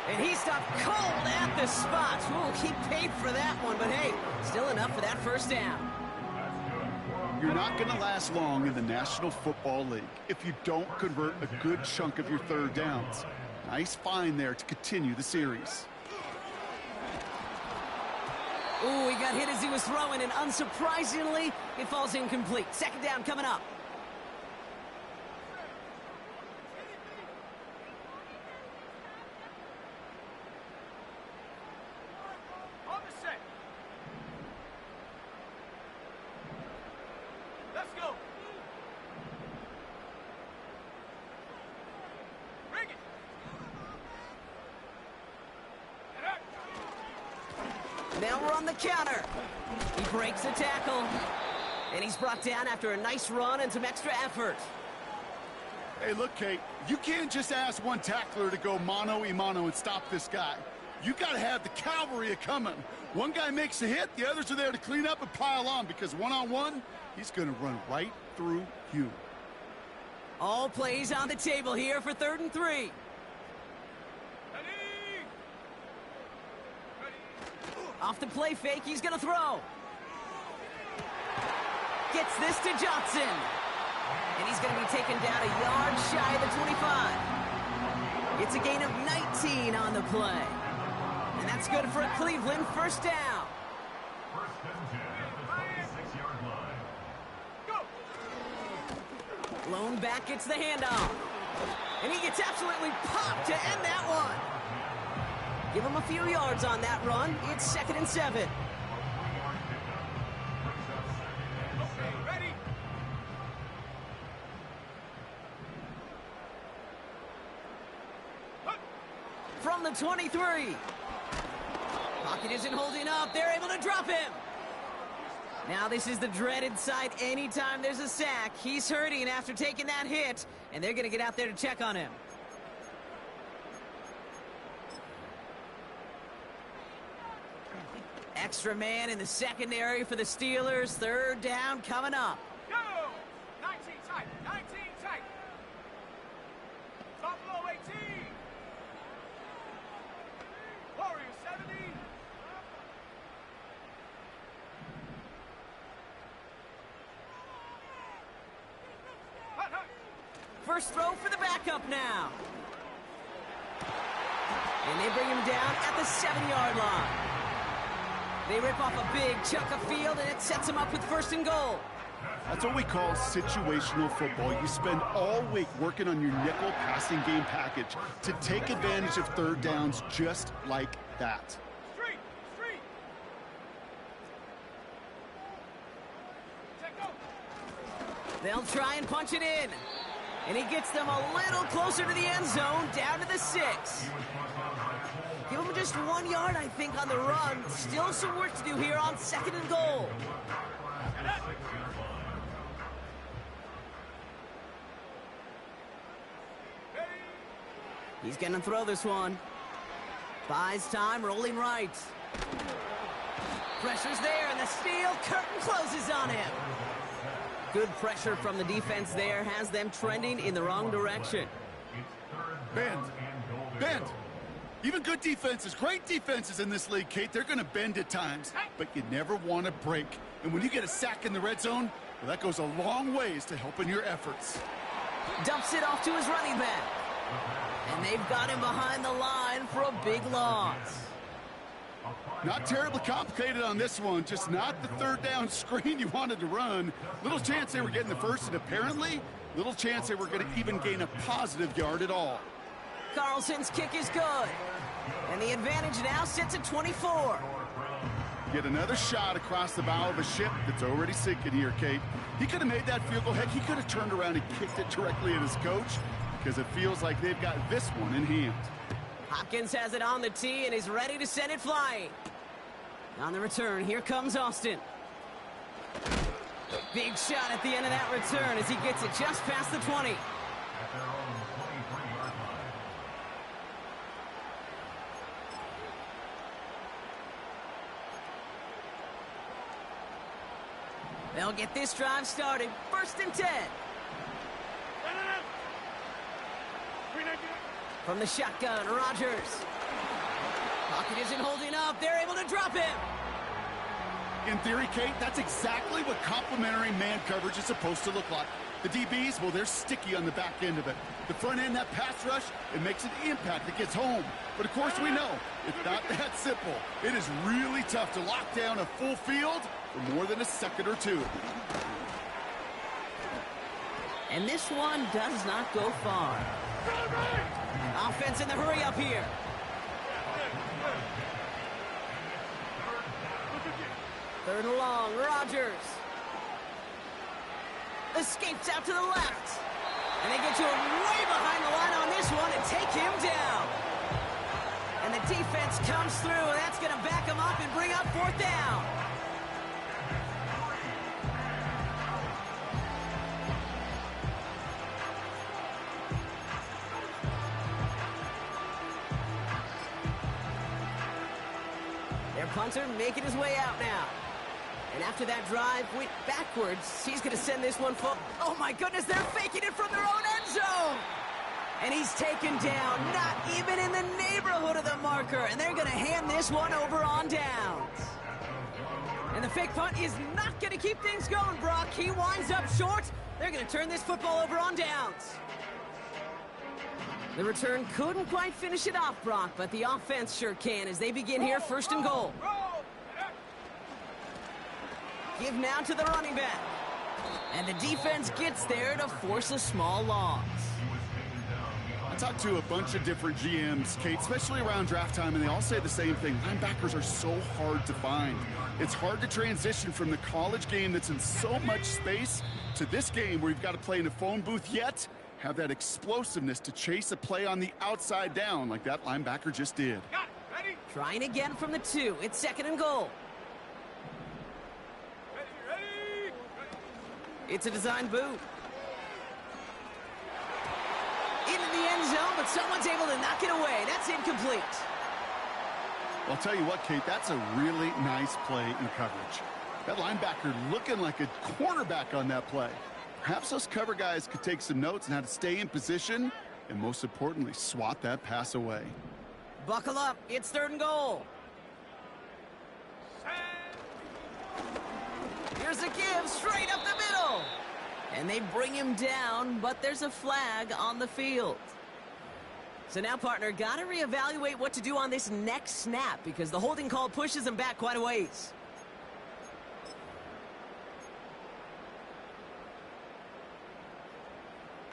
And he stopped cold at the spot. Ooh, he paid for that one, but hey, still enough for that 1st down. You're not going to last long in the National Football League if you don't convert a good chunk of your 3rd downs. Nice find there to continue the series. Ooh, he got hit as he was throwing, and unsurprisingly, it falls incomplete. Second down coming up. On the set. Let's go. Bring it. Now we're on the counter. He breaks the tackle, and he's brought down after a nice run and some extra effort. Hey, look, Kate, you can't just ask one tackler to go mano-a-mano and stop this guy. You got to have the cavalry coming. One guy makes a hit, the others are there to clean up and pile on, because one-on-one, he's going to run right through you. All plays on the table here for 3rd and 3. Ready. Off the play fake, he's going to throw. Gets this to Johnson. And he's going to be taken down a yard shy of the 25. It's a gain of 19 on the play. And that's good for a Cleveland first down. First and 10 at the 26-yard line. Go. Lone back gets the handoff. And he gets absolutely popped to end that one. Give him a few yards on that run. It's 2nd and 7. Ready. From the 23. Pocket isn't holding up. They're able to drop him. Now this is the dreaded sight anytime there's a sack. He's hurting after taking that hit, and they're going to get out there to check on him. Extra man in the secondary for the Steelers. 3rd down coming up. Go. 19 tight. 19 tight. Buffalo 18. Warriors 70. Hut, hut. First throw for the backup now. And they bring him down at the 7-yard line. They rip off a big chunk of field, and it sets them up with 1st and goal. That's what we call situational football. You spend all week working on your nickel passing game package to take advantage of 3rd downs just like that. Street. Street. Check go. They'll try and punch it in. And he gets them a little closer to the end zone, down to the 6. Give him just 1 yard, I think, on the run. Still some work to do here on 2nd and goal. He's going to throw this one. Buys time, rolling right. Pressure's there, and the steel curtain closes on him. Good pressure from the defense there has them trending in the wrong direction. Bend. Even good defenses, great defenses in this league, Kate, they're going to bend at times, but you never want to break. And when you get a sack in the red zone, well, that goes a long ways to helping your efforts. Dumps it off to his running back. And they've got him behind the line for a big loss. Not terribly complicated on this one, just not the 3rd down screen you wanted to run. Little chance they were getting the first, and apparently, little chance they were going to even gain a positive yard at all. Carlson's kick is good. And the advantage now sits at 24. Get another shot across the bow of a ship that's already sinking here, Kate. He could have made that field goal. Heck, he could have turned around and kicked it directly at his coach, because it feels like they've got this one in hand. Hopkins has it on the tee and is ready to send it flying. On the return, here comes Austin. Big shot at the end of that return as he gets it just past the 20. At their own 23-yard line. They'll get this drive started. 1st and 10. From the shotgun, Rodgers. Pocket isn't holding up. They're able to drop him. In theory, Kate, that's exactly what complementary man coverage is supposed to look like. The DBs, well, they're sticky on the back end of it. The front end, that pass rush, it makes an impact that gets home. But of course we know, it's not that simple. It is really tough to lock down a full field for more than a second or two. And this one does not go far. Offense in the hurry up here. Third and long, Rodgers. Escapes out to the left. And they get to him way behind the line on this one and take him down. And the defense comes through, and that's going to back him up and bring up fourth down. Their punter making his way out now. And after that drive went backwards, he's going to send this one full. Oh, my goodness, they're faking it from their own end zone. And he's taken down, not even in the neighborhood of the marker. And they're going to hand this one over on downs. And the fake punt is not going to keep things going, Brock. He winds up short. They're going to turn this football over on downs. The return couldn't quite finish it off, Brock, but the offense sure can as they begin here first and goal. Give now to the running back. And the defense gets there to force a small loss. I talked to a bunch of different GMs, Kate, especially around draft time, and they all say the same thing. Linebackers are so hard to find. It's hard to transition from the college game that's in so much space to this game where you've got to play in a phone booth yet have that explosiveness to chase a play on the outside down like that linebacker just did. Got it. Ready? Trying again from the 2. It's second and goal. Ready? It's a design boot. Into the end zone, but someone's able to knock it away. That's incomplete. I'll tell you what, Kate, that's a really nice play in coverage. That linebacker looking like a cornerback on that play. Perhaps those cover guys could take some notes on how to stay in position and, most importantly, swat that pass away. Buckle up. It's third and goal. Here's a give straight up the middle. And they bring him down, but there's a flag on the field. So now, partner, got to reevaluate what to do on this next snap because the holding call pushes him back quite a ways.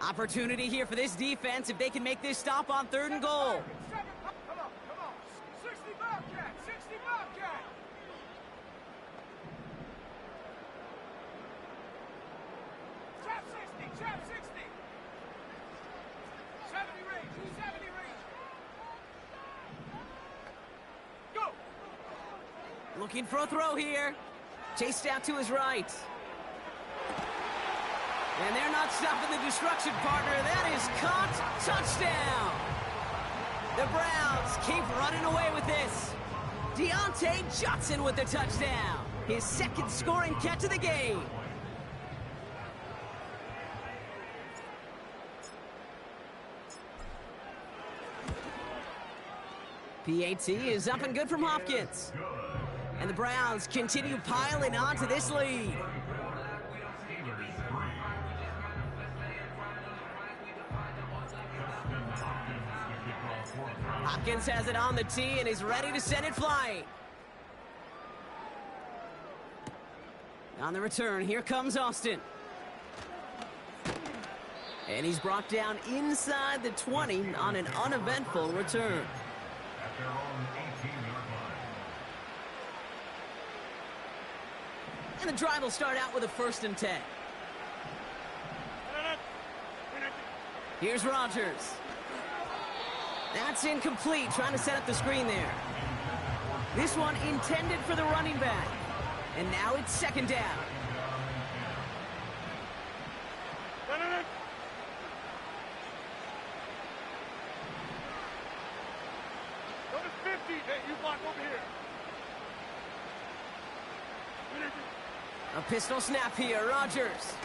Opportunity here for this defense if they can make this stop on third and goal. Come on. 60 Bobcat. 60 Bobcat. Trap 60. Trap 60. 70 range. 70 range. Go. Looking for a throw here. Chased out to his right. And they're not stopping the destruction, partner. That is caught. Touchdown. The Browns keep running away with this. Deontay Johnson with the touchdown. His second scoring catch of the game. PAT is up and good from Hopkins. And the Browns continue piling on to this lead. Hopkins has it on the tee and is ready to send it flying. On the return, here comes Austin. And he's brought down inside the 20 on an uneventful return. At their own 18-yard line. And the drive will start out with a 1st and 10. Here's Rodgers. That's incomplete, trying to set up the screen there. This one intended for the running back. And now it's second down. Number 50, hey, you block over here. A pistol snap here, Rodgers.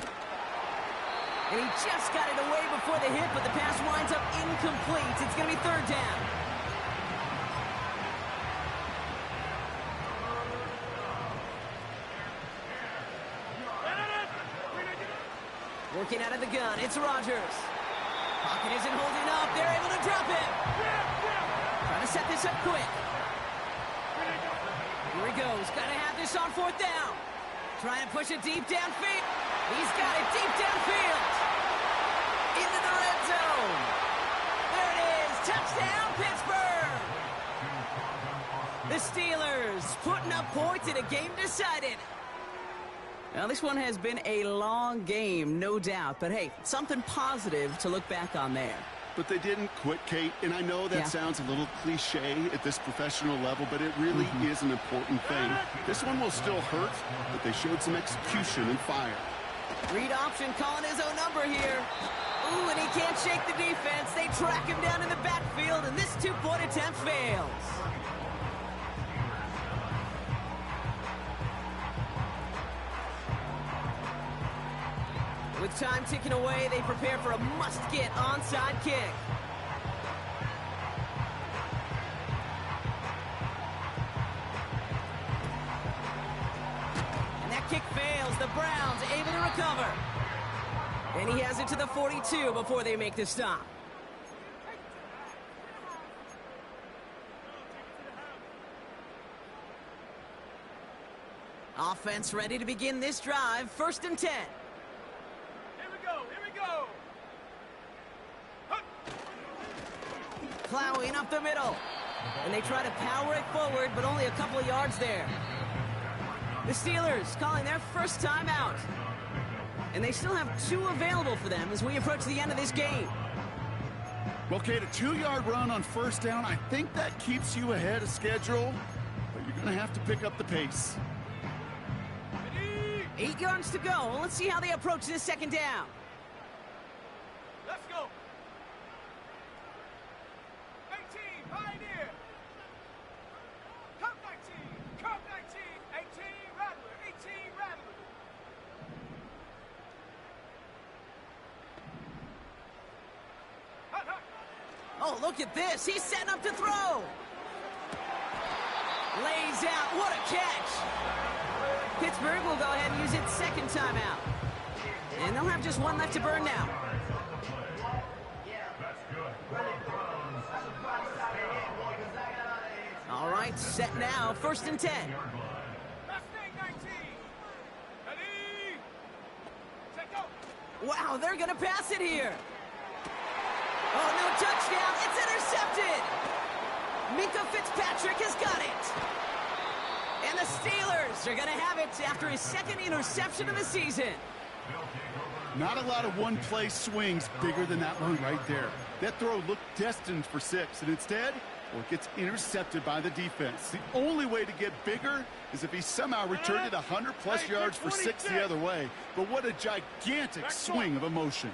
And he just got it away before the hit, but the pass winds up incomplete. It's going to be third down. Working out of the gun, it's Rodgers. Pocket isn't holding up. They're able to drop him. Trying to set this up quick. Here he goes. Got to have this on 4th down. Trying to push it deep downfield. He's got it deep downfield. Into the red zone. There it is. Touchdown, Pittsburgh. The Steelers putting up points in a game decided. Now, this one has been a long game, no doubt. But, hey, something positive to look back on there. But they didn't quit, Kate, and I know that sounds a little cliche at this professional level, but it really is an important thing. This one will still hurt, but they showed some execution and fire. Read option calling his own number here. Ooh, and he can't shake the defense. They track him down in the backfield, and this 2-point attempt fails. With time ticking away, they prepare for a must-get onside kick. And that kick fails. The Browns able to recover. And he has it to the 42 before they make the stop. Offense ready to begin this drive. 1st and 10. Plowing up the middle. And they try to power it forward, but only a couple of yards there. The Steelers calling their first timeout. And they still have 2 available for them as we approach the end of this game. Well, Kate, a 2-yard run on 1st down, I think that keeps you ahead of schedule, but you're going to have to pick up the pace. 8 yards to go. Let's see how they approach this 2nd down. Let's go. 18, Pioneer. Come 19, come 19. 18, Rattler, 18, Rattler. Hut, hut. Oh, look at this. He's setting up to throw. Lays out. What a catch. Pittsburgh will go ahead and use its 2nd timeout. And they'll have just 1 left to burn now. All right, set now. 1st and 10. Mustang 19. Ready. Set go. Wow, they're going to pass it here. Oh, no touchdown. It's intercepted. Minka Fitzpatrick has got it. And the Steelers are going to have it after his 2nd interception of the season. Not a lot of one-play swings bigger than that one right there. That throw looked destined for 6, and instead, well, it gets intercepted by the defense. The only way to get bigger is if he somehow returned it 100-plus yards for 6 the other way. But what a gigantic swing of emotion.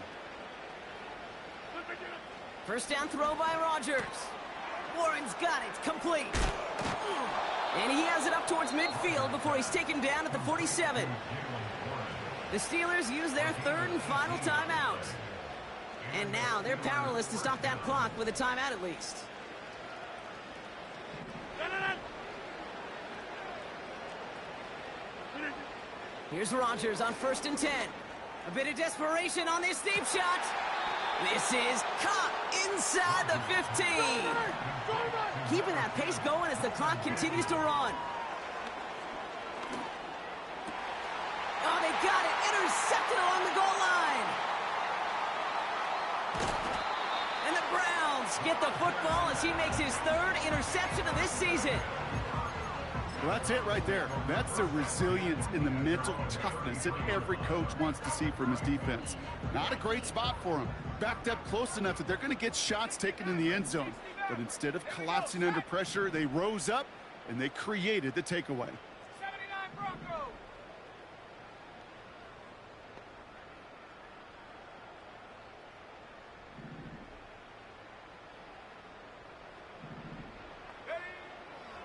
1st down throw by Rodgers. Warren's got it. Complete. And he has it up towards midfield before he's taken down at the 47. The Steelers use their 3rd and final timeout. And now they're powerless to stop that clock with a timeout at least. Here's Rodgers on 1st and 10. A bit of desperation on this deep shot. This is caught inside the 15. Keeping that pace going as the clock continues to run. Oh, they got it. Intercepted along the goal line. And the Browns get the football as he makes his 3rd interception of this season. Well, that's it right there. That's the resilience and the mental toughness that every coach wants to see from his defense. Not a great spot for him. Backed up close enough that they're going to get shots taken in the end zone. But instead of collapsing under pressure, they rose up and they created the takeaway. 79 Broncos.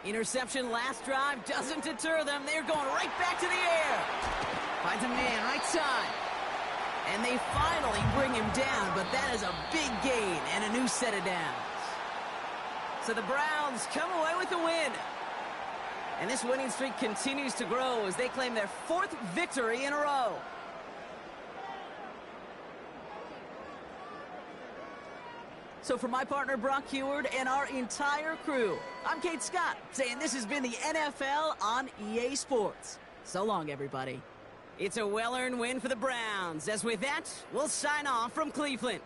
Interception last drive doesn't deter them. They're going right back to the air. Finds a man right side. And they finally bring him down, but that is a big gain and a new set of downs. So the Browns come away with the win. And this winning streak continues to grow as they claim their 4th victory in a row. So for my partner Brock Heward and our entire crew, I'm Kate Scott, saying this has been the NFL on EA Sports. So long, everybody. It's a well-earned win for the Browns, as with that, we'll sign off from Cleveland.